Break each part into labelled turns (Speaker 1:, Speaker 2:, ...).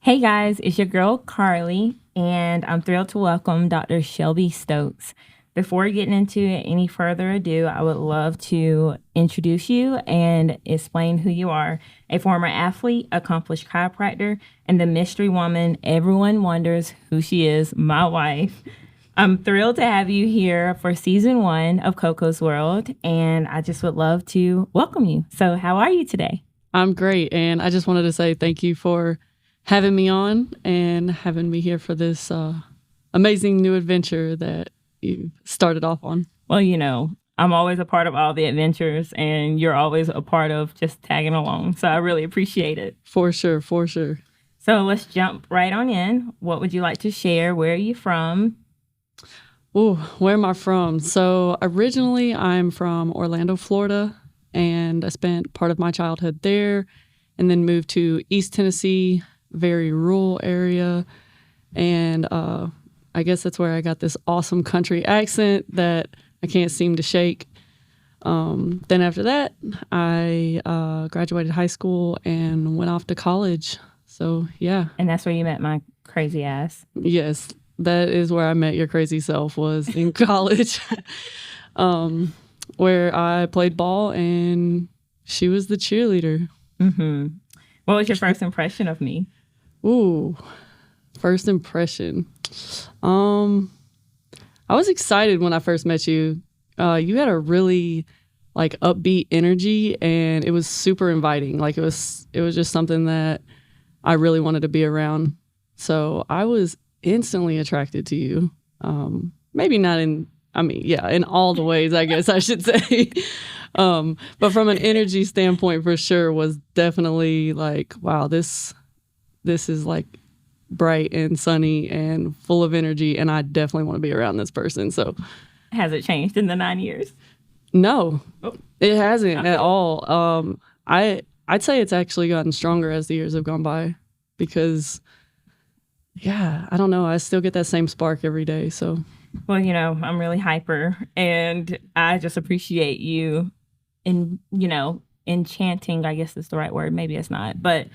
Speaker 1: Hey guys, it's your girl Carly, and I'm thrilled to welcome Dr. Shelby Stokes. Before getting into any further ado, I would love to introduce you and explain who you are. A former athlete, accomplished chiropractor, and the mystery woman everyone wonders who she is, my wife. I'm thrilled to have you here for season 1 of KOKO's World, and I just would love to welcome you. So how are you today?
Speaker 2: I'm great, and I just wanted to say thank you for having me on and having me here for this amazing new adventure that you started off on.
Speaker 1: Well, I'm always a part of all the adventures, and you're always a part of just tagging along. So I really appreciate it.
Speaker 2: For sure, for sure.
Speaker 1: So let's jump right on in. What would you like to share? Where are you from?
Speaker 2: Oh, where am I from? So originally I'm from Orlando, Florida, and I spent part of my childhood there and then moved to East Tennessee, very rural area. And I guess that's where I got this awesome country accent that I can't seem to shake. Then after that, I graduated high school and went off to college. So, yeah.
Speaker 1: And that's where you met my crazy ass.
Speaker 2: Yes, that is where I met your crazy self, was in college, where I played ball and she was the cheerleader.
Speaker 1: Mm-hmm. What was your first impression of me?
Speaker 2: Ooh, first impression. I was excited when I first met you. You had a really upbeat energy, and it was super inviting. It was just something that I really wanted to be around. So I was instantly attracted to you. Maybe not in all the ways, I guess I should say. But from an energy standpoint, for sure, was definitely wow, this is bright and sunny and full of energy, and I definitely want to be around this person. So,
Speaker 1: has it changed in the 9 years?
Speaker 2: No, it hasn't at all. I'd say it's actually gotten stronger as the years have gone by, because, yeah, I don't know, I still get that same spark every day. So,
Speaker 1: well, I'm really hyper, and I just appreciate you, enchanting. I guess is the right word. Maybe it's not, but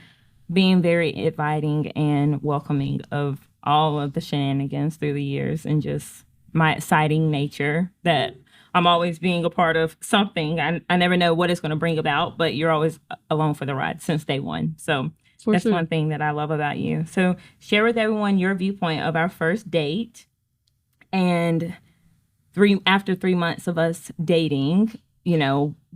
Speaker 1: being very inviting and welcoming of all of the shenanigans through the years, and just my exciting nature that I'm always being a part of something. I never know what it's going to bring about, but you're always along for the ride since day one. So that's one thing that I love about you. So share with everyone your viewpoint of our first date, and after 3 months of us dating,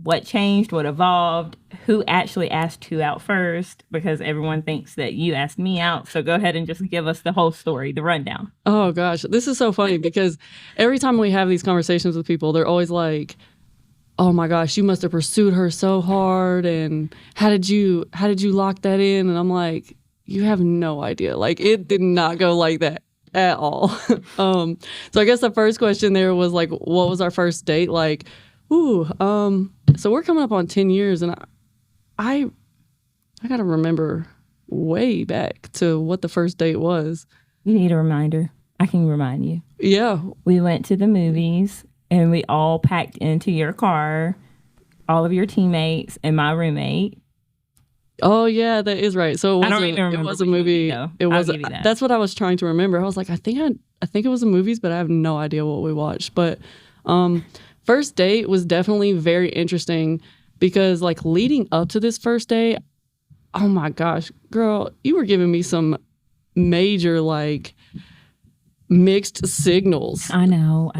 Speaker 1: what changed, what evolved, who actually asked who out first, because everyone thinks that you asked me out. So go ahead and just give us the whole story, the rundown.
Speaker 2: Oh gosh, this is so funny, because every time we have these conversations with people, they're always like, oh my gosh, you must have pursued her so hard, and how did you lock that in? And I'm like, you have no idea. It did not go like that at all. So I guess the first question there was what was our first date like? So we're coming up on 10 years, and I gotta remember way back to what the first date was.
Speaker 1: You need a reminder. I can remind you.
Speaker 2: Yeah.
Speaker 1: We went to the movies, and we all packed into your car, all of your teammates and my roommate.
Speaker 2: Oh yeah, that is right. So it was a movie. It was. That's what I was trying to remember. I was like, I think it was the movies, but I have no idea what we watched. But first date was definitely very interesting, because leading up to this first date, oh my gosh, girl, you were giving me some major mixed signals.
Speaker 1: I know.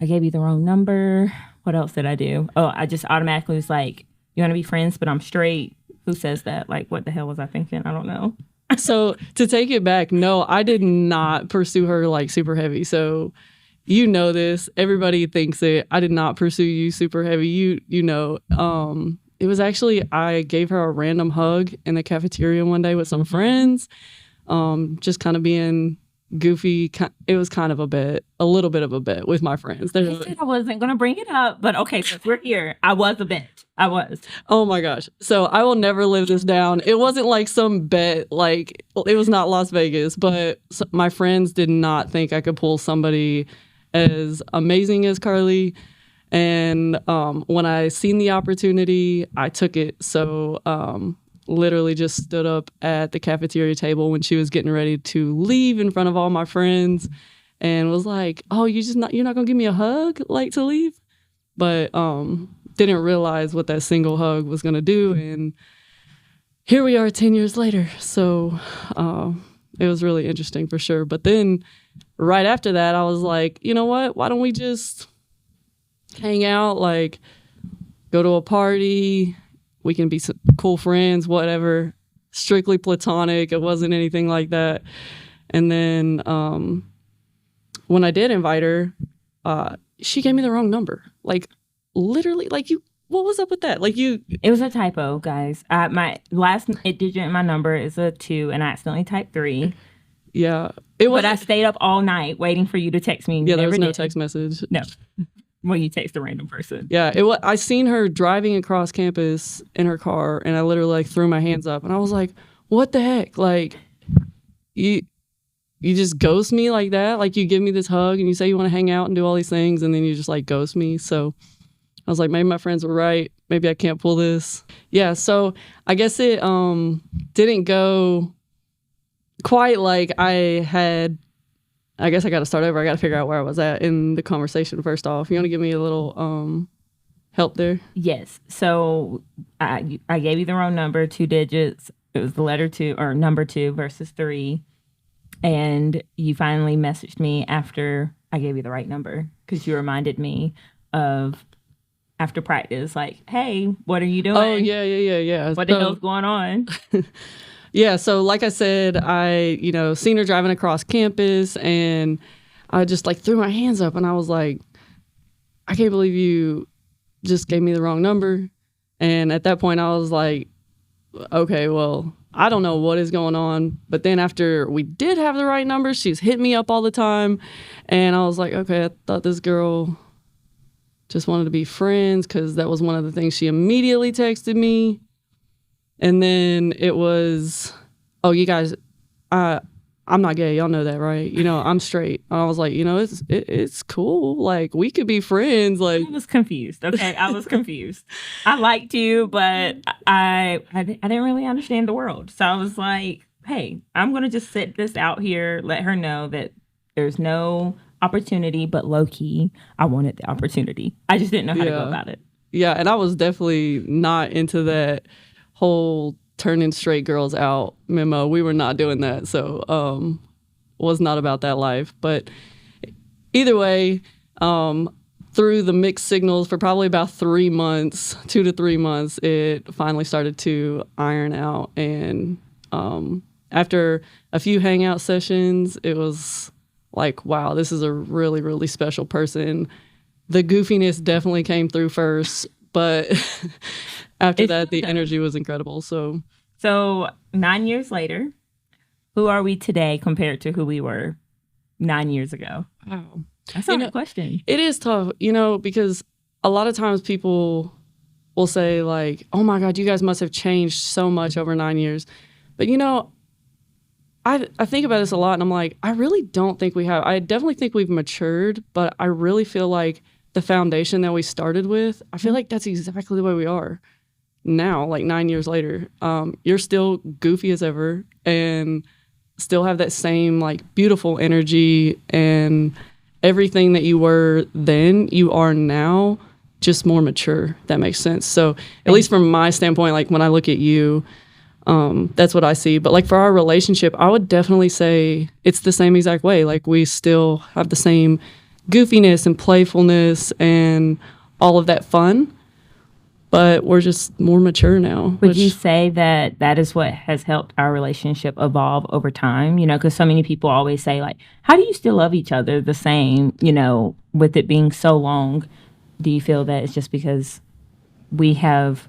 Speaker 1: I gave you the wrong number. What else did I do? Oh, I just automatically was like, you want to be friends, but I'm straight. Who says that? What the hell was I thinking? I don't know.
Speaker 2: So to take it back, no, I did not pursue her super heavy. So you know this. Everybody thinks it. I did not pursue you super heavy. You know. It was actually, I gave her a random hug in the cafeteria one day with some friends. Just kind of being goofy. It was kind of a little bit of a bet with my friends.
Speaker 1: I said I wasn't going to bring it up, but okay, since we're here, I was a bet. I was.
Speaker 2: Oh my gosh. So I will never live this down. It wasn't some bet, it was not Las Vegas, but my friends did not think I could pull somebody as amazing as Carly. And when I seen the opportunity, I took it. So literally just stood up at the cafeteria table when she was getting ready to leave in front of all my friends and was like, oh, you're not gonna give me a hug like to leave? But didn't realize what that single hug was gonna do. And here we are 10 years later. So it was really interesting for sure. But then right after that, I was like, you know what? Why don't we just hang out, like go to a party? We can be some cool friends, whatever. Strictly platonic. It wasn't anything like that. And then when I did invite her, she gave me the wrong number. Like literally, like what was up with that? Like
Speaker 1: It was a typo, guys. My last digit in my number is a 2, and I accidentally typed 3.
Speaker 2: Yeah.
Speaker 1: But I stayed up all night waiting for you to text me.
Speaker 2: Yeah, there was no text message.
Speaker 1: No. When you text a random person.
Speaker 2: Yeah, I seen her driving across campus in her car, and I literally like threw my hands up, and I was like, "What the heck? Like, you just ghost me like that? Like, you give me this hug, and you say you want to hang out and do all these things, and then you just like ghost me." So I was like, maybe my friends were right. Maybe I can't pull this. Yeah. So I guess it didn't go quite like I had. I guess I got to start over. I got to figure out where I was at in the conversation first off. You want to give me a little help there?
Speaker 1: Yes. So I gave you the wrong number, 2 digits. It was the letter 2 or number 2 versus 3. And you finally messaged me after I gave you the right number because you reminded me of after practice, like, hey, what are you doing?
Speaker 2: Oh, yeah.
Speaker 1: What the hell's going on?
Speaker 2: Yeah, so like I said, I, seen her driving across campus, and I just like threw my hands up, and I was like, I can't believe you just gave me the wrong number. And at that point I was like, okay, well, I don't know what is going on. But then after we did have the right number, she's hit me up all the time, and I was like, okay, I thought this girl just wanted to be friends, because that was one of the things she immediately texted me. And then it was, oh, you guys, I'm not gay. Y'all know that, right? I'm straight. And I was like, it's cool. Like, we could be friends. Like,
Speaker 1: I was confused. Okay, I was confused. I liked you, but I didn't really understand the world. So I was like, hey, I'm going to just sit this out here, let her know that there's no opportunity, but low key, I wanted the opportunity. I just didn't know how to go about it.
Speaker 2: Yeah, and I was definitely not into that whole turning straight girls out memo. We were not doing that. So was not about that life. But either way, through the mixed signals for probably about 3 months, 2 to 3 months, it finally started to iron out. And after a few hangout sessions, it was like, wow, this is a really, really special person. The goofiness definitely came through first, but after that, the energy was incredible. So
Speaker 1: 9 years later, who are we today compared to who we were 9 years ago?
Speaker 2: Wow.
Speaker 1: That's a hard question.
Speaker 2: It is tough, because a lot of times people will say like, oh my God, you guys must have changed so much over 9 years. But I think about this a lot, and I'm like, I really don't think we have. I definitely think we've matured, but I really feel like the foundation that we started with, I feel like that's exactly the way we are now, like 9 years later. You're still goofy as ever and still have that same like beautiful energy, and everything that you were then, you are now, just more mature. If that makes sense. So at least from my standpoint, like when I look at you, that's what I see. But like for our relationship, I would definitely say it's the same exact way. Like we still have the same goofiness and playfulness and all of that fun, but we're just more mature now.
Speaker 1: Would you say that is what has helped our relationship evolve over time? Because so many people always say like, how do you still love each other the same, with it being so long? Do you feel that it's just because we have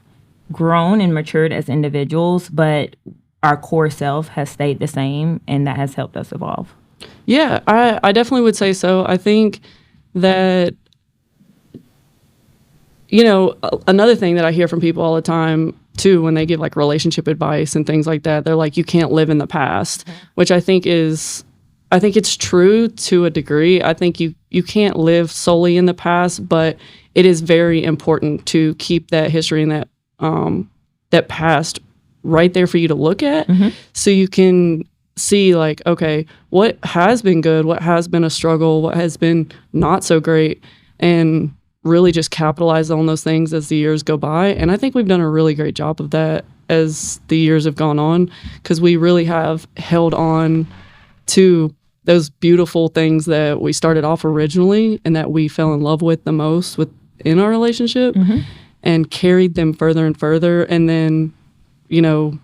Speaker 1: grown and matured as individuals, but our core self has stayed the same, and that has helped us evolve?
Speaker 2: Yeah, I definitely would say so. I think that, another thing that I hear from people all the time too, when they give like relationship advice and things like that, they're like, you can't live in the past, which I think it's true to a degree. I think you can't live solely in the past, but it is very important to keep that history and that past right there for you to look at. So you can see like, okay, what has been good, what has been a struggle, what has been not so great, and really just capitalize on those things as the years go by. And I think we've done a really great job of that as the years have gone on, because we really have held on to those beautiful things that we started off originally and that we fell in love with the most within our relationship, and carried them further and further. And then, you know,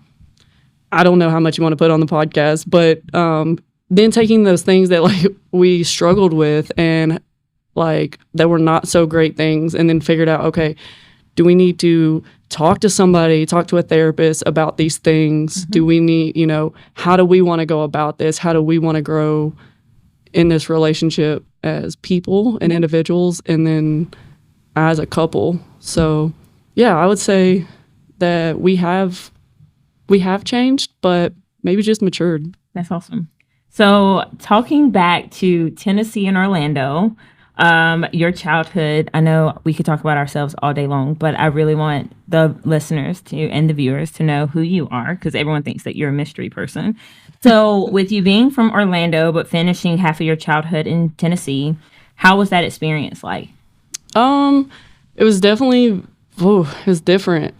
Speaker 2: I don't know how much you want to put on the podcast, but then taking those things that like we struggled with and like that were not so great things, and then figured out, okay, do we need to talk to somebody, talk to a therapist about these things? Do we need, you know, how do we want to go about this? How do we want to grow in this relationship as people and individuals, and then as a couple? So yeah, I would say that we have changed, but maybe just matured.
Speaker 1: That's awesome. So talking back to Tennessee and Orlando, your childhood, I know we could talk about ourselves all day long, but I really want the listeners to and the viewers to know who you are, because everyone thinks that you're a mystery person. So with you being from Orlando, but finishing half of your childhood in Tennessee, how was that experience like?
Speaker 2: It was definitely, it was different.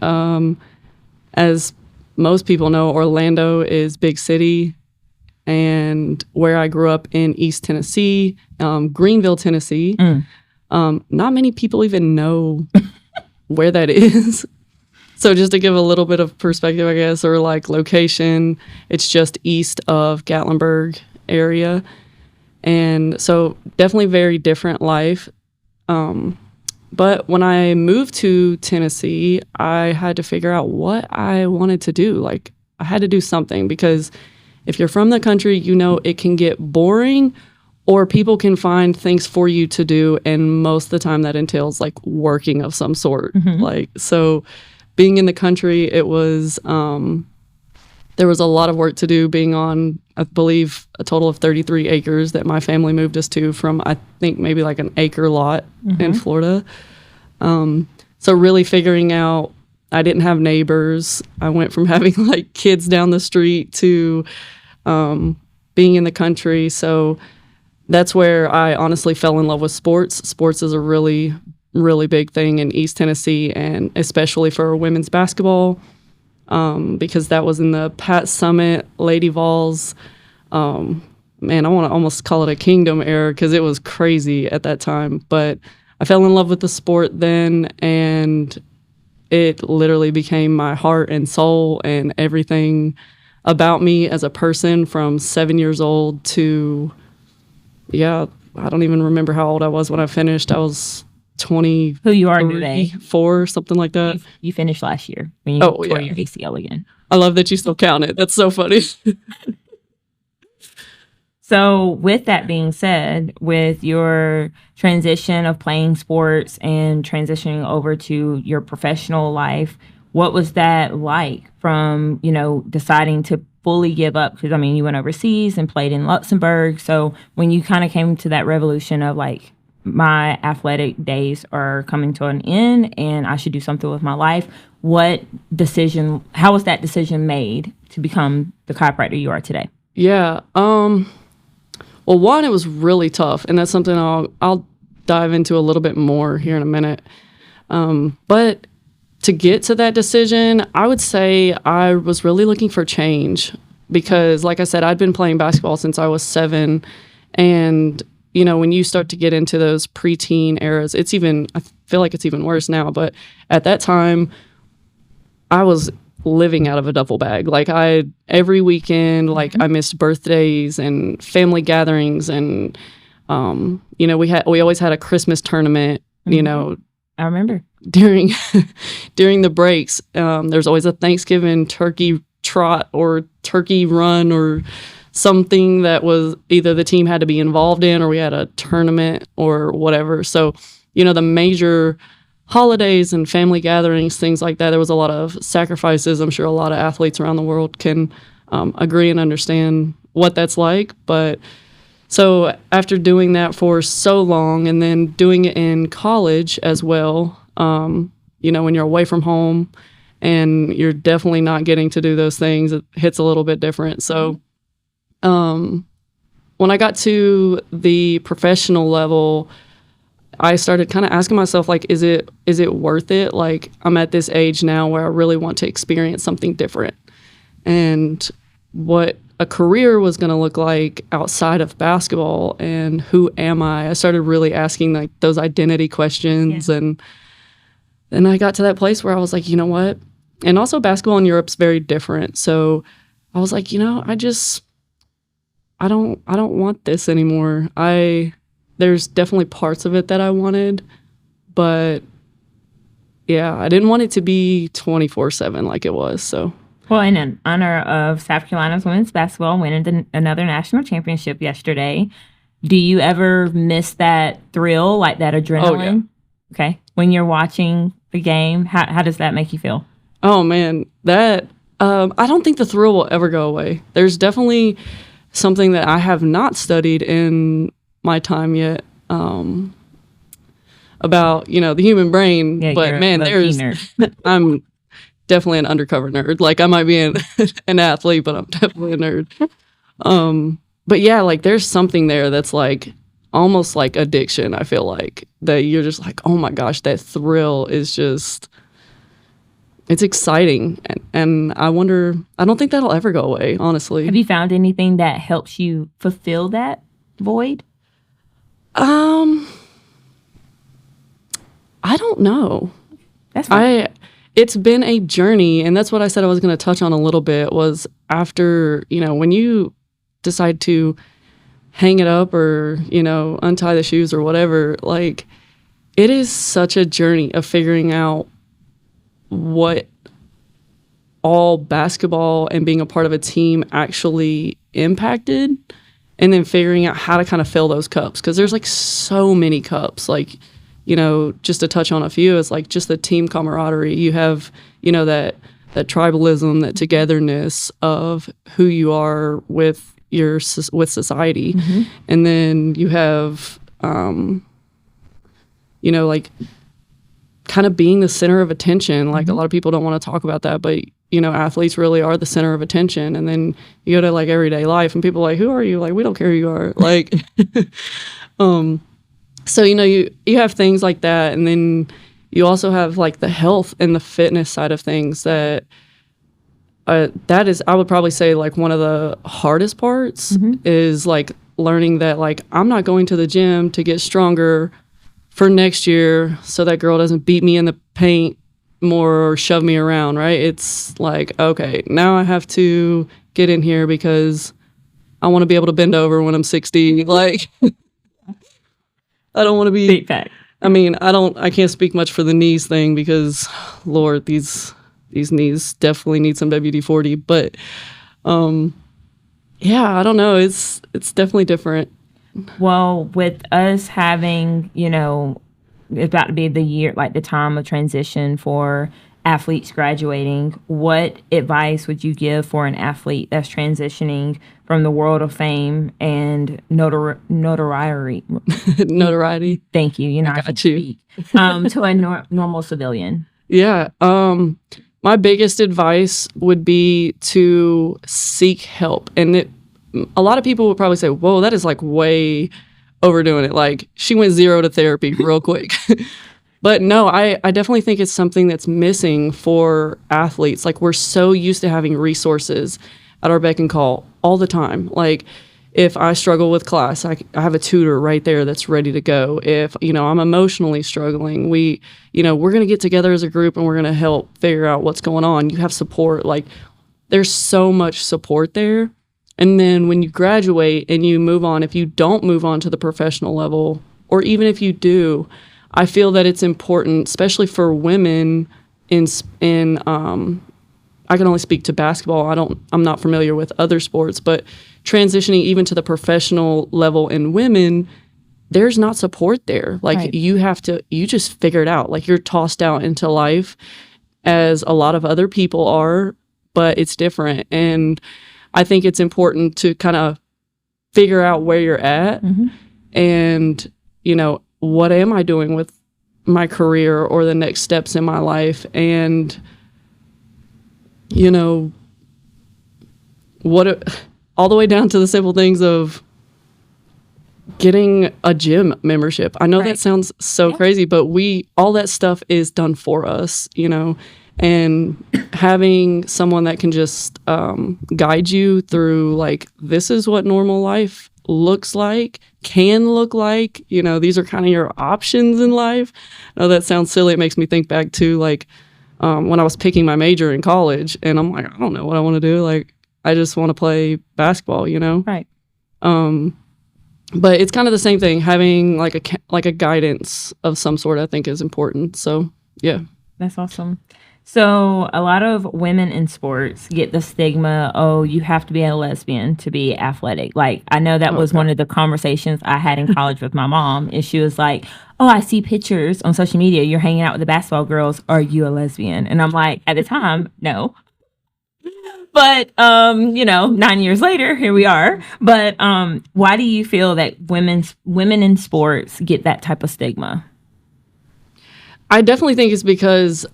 Speaker 2: As most people know, Orlando is big city, and where I grew up in East Tennessee, Greenville, Tennessee, not many people even know where that is. So just to give a little bit of perspective, I guess, or like location, it's just east of Gatlinburg area. And so definitely very different life. But when I moved to Tennessee, I had to figure out what I wanted to do. Like, I had to do something, because if you're from the country, you know it can get boring, or people can find things for you to do. And most of the time that entails like working of some sort. Like, so being in the country, it was, there was a lot of work to do, being on, I believe, a total of 33 acres that my family moved us to from, I think, maybe like an acre lot in Florida. So really figuring out, I didn't have neighbors. I went from having like kids down the street to being in the country. So that's where I honestly fell in love with sports. Sports is a really, really big thing in East Tennessee, and especially for women's basketball. Because that was in the Pat Summitt, Lady Vols. Man, I want to almost call it a kingdom era, because it was crazy at that time. But I fell in love with the sport then, and it literally became my heart and soul and everything about me as a person from 7 years old to, I don't even remember how old I was when I finished. I was 20.
Speaker 1: Who you are today?
Speaker 2: 4, something like that.
Speaker 1: You finished last year when you tore your ACL again.
Speaker 2: I love that you still count it. That's so funny.
Speaker 1: So with that being said, with your transition of playing sports and transitioning over to your professional life, what was that like from, you know, deciding to fully give up? Because, I mean, you went overseas and played in Luxembourg. So when you kind of came to that revolution of like, my athletic days are coming to an end and I should do something with my life, how was that decision made to become the chiropractor you are today?
Speaker 2: Yeah. Well, one, it was really tough, and that's something I'll dive into a little bit more here in a minute. But to get to that decision, I would say I was really looking for change, because, like I said, I'd been playing basketball since I was 7, and you know, when you start to get into those preteen eras, I feel like it's even worse now, but at that time, I was living out of a duffel bag. Like, every weekend, like I missed birthdays and family gatherings, and you know, we always had a Christmas tournament. You know,
Speaker 1: I remember
Speaker 2: during the breaks. There's always a Thanksgiving turkey trot or turkey run or something that was either the team had to be involved in or we had a tournament or whatever. So, you know, the major holidays and family gatherings, things like that, there was a lot of sacrifices. I'm sure a lot of athletes around the world can agree and understand what that's like. But so after doing that for so long, and then doing it in college as well, you know, when you're away from home and you're definitely not getting to do those things. It hits a little bit different. So when I got to the professional level, I started kind of asking myself, like, is it worth it? Like, I'm at this age now where I really want to experience something different. And what a career was going to look like outside of basketball, and who am I? I started really asking like those identity questions. And then I got to that place where I was like, you know what? And also basketball in Europe's very different. So I was like, I don't want this anymore. There's definitely parts of it that I wanted, but yeah, I didn't want it to be 24/7 like it was. So,
Speaker 1: well, in honor of South Carolina's women's basketball winning another national championship yesterday, do you ever miss that thrill, like that adrenaline?
Speaker 2: Oh, yeah.
Speaker 1: Okay, when you're watching the game, how does that make you feel?
Speaker 2: Oh man, that I don't think the thrill will ever go away. There's definitely something that I have not studied in my time yet about the human brain.
Speaker 1: Yeah,
Speaker 2: but man, I'm definitely an undercover nerd. Like, I might be an athlete, but I'm definitely a nerd. But yeah, like there's something there that's like almost like addiction. I feel like that you're just like, oh my gosh, that thrill is just, it's exciting. And I don't think that'll ever go away, honestly.
Speaker 1: Have you found anything that helps you fulfill that void?
Speaker 2: I don't know.
Speaker 1: That's fine.
Speaker 2: It's been a journey, and that's what I said I was going to touch on a little bit, was after, when you decide to hang it up or, untie the shoes or whatever, like, it is such a journey of figuring out what all basketball and being a part of a team actually impacted, and then figuring out how to kind of fill those cups, because there's like so many cups. Like, just to touch on a few, it's like just the team camaraderie. You have that tribalism, that togetherness of who you are with society. Mm-hmm. And then you have like kind of being the center of attention. Like, mm-hmm. a lot of people don't want to talk about that, but athletes really are the center of attention. And then you go to like everyday life and people are like, who are you? Like, we don't care who you are. Like, so, you have things like that. And then you also have like the health and the fitness side of things that is, I would probably say, like one of the hardest parts. Mm-hmm. is like learning that like, I'm not going to the gym to get stronger for next year so that girl doesn't beat me in the paint more or shove me around, right? It's like, okay, now I have to get in here because I want to be able to bend over when I'm 60. Like, I don't want to be
Speaker 1: big fat.
Speaker 2: I mean, I can't speak much for the knees thing because, Lord, these knees definitely need some WD-40. But yeah, I don't know. It's definitely different.
Speaker 1: Well, with us having, about to be the year, like the time of transition for athletes graduating, what advice would you give for an athlete that's transitioning from the world of fame and notoriety?
Speaker 2: Notoriety.
Speaker 1: Thank you.
Speaker 2: I got you.
Speaker 1: To a normal civilian.
Speaker 2: Yeah. My biggest advice would be to seek help. And a lot of people would probably say, whoa, that is like way overdoing it. Like, she went 0 to therapy real quick. But no, I definitely think it's something that's missing for athletes. Like, we're so used to having resources at our beck and call all the time. Like, if I struggle with class, I have a tutor right there that's ready to go. If, I'm emotionally struggling, we're going to get together as a group and we're going to help figure out what's going on. You have support. Like, there's so much support there. And then when you graduate and you move on, if you don't move on to the professional level, or even if you do, I feel that it's important, especially for women I can only speak to basketball. I'm not familiar with other sports, but transitioning even to the professional level in women, there's not support there. Like, right. You just figure it out. Like, you're tossed out into life as a lot of other people are, but it's different. And I think it's important to kind of figure out where you're at, mm-hmm. and, what am I doing with my career or the next steps in my life? And you know, all the way down to the simple things of getting a gym membership. I know that sounds so crazy, but all that stuff is done for us, you know, and having someone that can just guide you through, like, this is what normal life looks like, can look like, you know, these are kind of your options in life. I know that sounds silly. It makes me think back to, like, when I was picking my major in college, and I'm like, I don't know what I want to do. Like, I just want to play basketball, you know?
Speaker 1: Right.
Speaker 2: But it's kind of the same thing. Having like a guidance of some sort, I think, is important. So, yeah.
Speaker 1: That's awesome. So a lot of women in sports get the stigma, oh, you have to be a lesbian to be athletic. Like, I know that was one of the conversations I had in college with my mom. And she was like, oh, I see pictures on social media. You're hanging out with the basketball girls. Are you a lesbian? And I'm like, at the time, no. But, 9 years later, here we are. But why do you feel that women in sports get that type of stigma?
Speaker 2: I definitely think it's because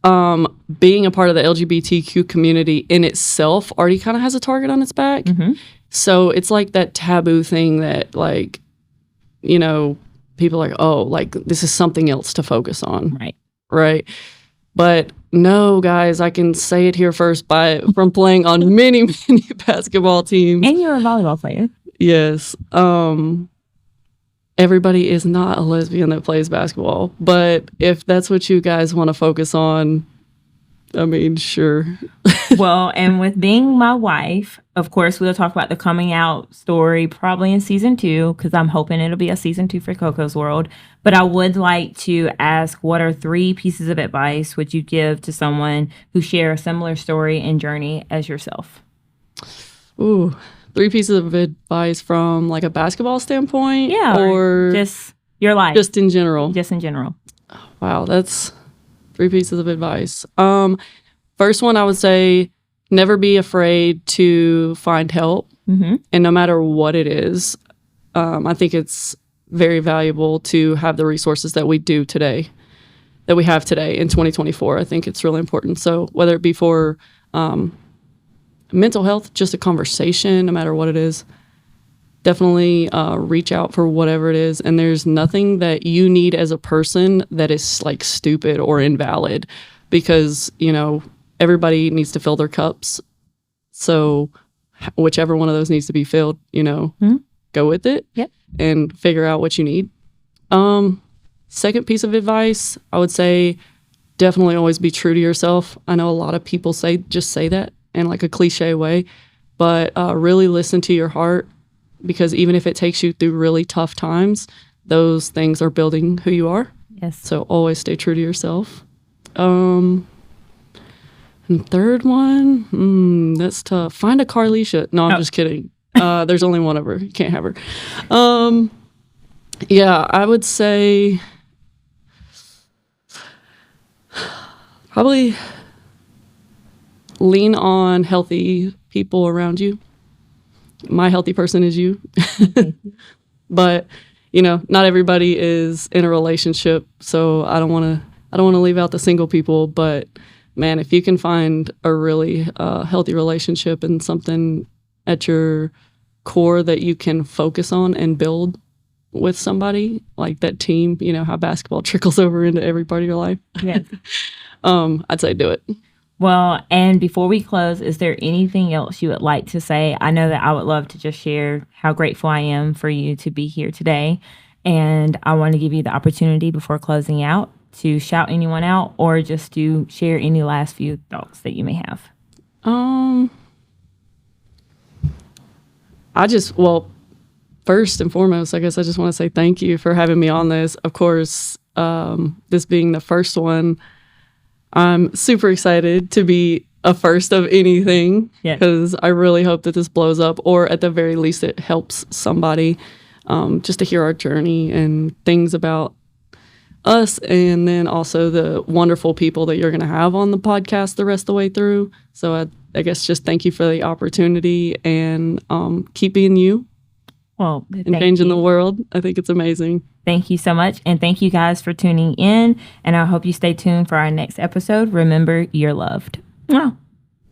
Speaker 2: being a part of the LGBTQ community in itself already kind of has a target on its back. Mm-hmm. So it's like that taboo thing that, like, you know, people are like, oh, like, this is something else to focus on. Right. But no, guys, I can say it here first from playing on many, many basketball teams.
Speaker 1: And you're a volleyball player.
Speaker 2: Yes. Everybody is not a lesbian that plays basketball. But if that's what you guys want to focus on, I mean, sure.
Speaker 1: Well, and with being my wife, of course, we'll talk about the coming out story probably in season 2, because I'm hoping it'll be a season 2 for KOKO's World. But I would like to ask, what are 3 pieces of advice would you give to someone who share a similar story and journey as yourself?
Speaker 2: Ooh, 3 pieces of advice from, like, a basketball standpoint?
Speaker 1: Yeah, or just your life.
Speaker 2: Just in general.
Speaker 1: Just in general.
Speaker 2: Wow, that's 3 pieces of advice. First one, I would say, never be afraid to find help. Mm-hmm. And no matter what it is, I think it's very valuable to have the resources that we have today in 2024. I think it's really important. So whether it be for mental health, just a conversation, no matter what it is, definitely reach out for whatever it is. And there's nothing that you need as a person that is, like, stupid or invalid, because, you know, everybody needs to fill their cups. So whichever one of those needs to be filled, you know, go with it.
Speaker 1: Yep.
Speaker 2: And figure out what you need. Second piece of advice, I would say, definitely always be true to yourself. I know a lot of people say that in, like, a cliche way, but really listen to your heart, because even if it takes you through really tough times, those things are building who you are.
Speaker 1: Yes.
Speaker 2: So always stay true to yourself. And third one, that's tough. Find a Carlisha. No, I'm just kidding. There's only one of her. You can't have her. Yeah, I would say probably lean on healthy people around you. My healthy person is you. But, you know, not everybody is in a relationship, so I don't want to leave out the single people, but man, if you can find a really healthy relationship and something at your core that you can focus on and build with somebody, like that team, you know, how basketball trickles over into every part of your life.
Speaker 1: Yes.
Speaker 2: I'd say do it.
Speaker 1: Well, and before we close, is there anything else you would like to say? I know that I would love to just share how grateful I am for you to be here today. And I want to give you the opportunity before closing out to shout anyone out, or just to share any last few thoughts that you may have.
Speaker 2: First and foremost, I guess I just want to say thank you for having me on this. Of course, this being the first one, I'm super excited to be a first of anything, because I really hope that this blows up, or at the very least it helps somebody, just to hear our journey and things about us, and then also the wonderful people that you're going to have on the podcast the rest of the way through. So I guess just thank you for the opportunity, and keep being you.
Speaker 1: Well,
Speaker 2: and changing the world. I think it's amazing.
Speaker 1: Thank you so much. And thank you guys for tuning in. And I hope you stay tuned for our next episode. Remember, you're loved. Wow.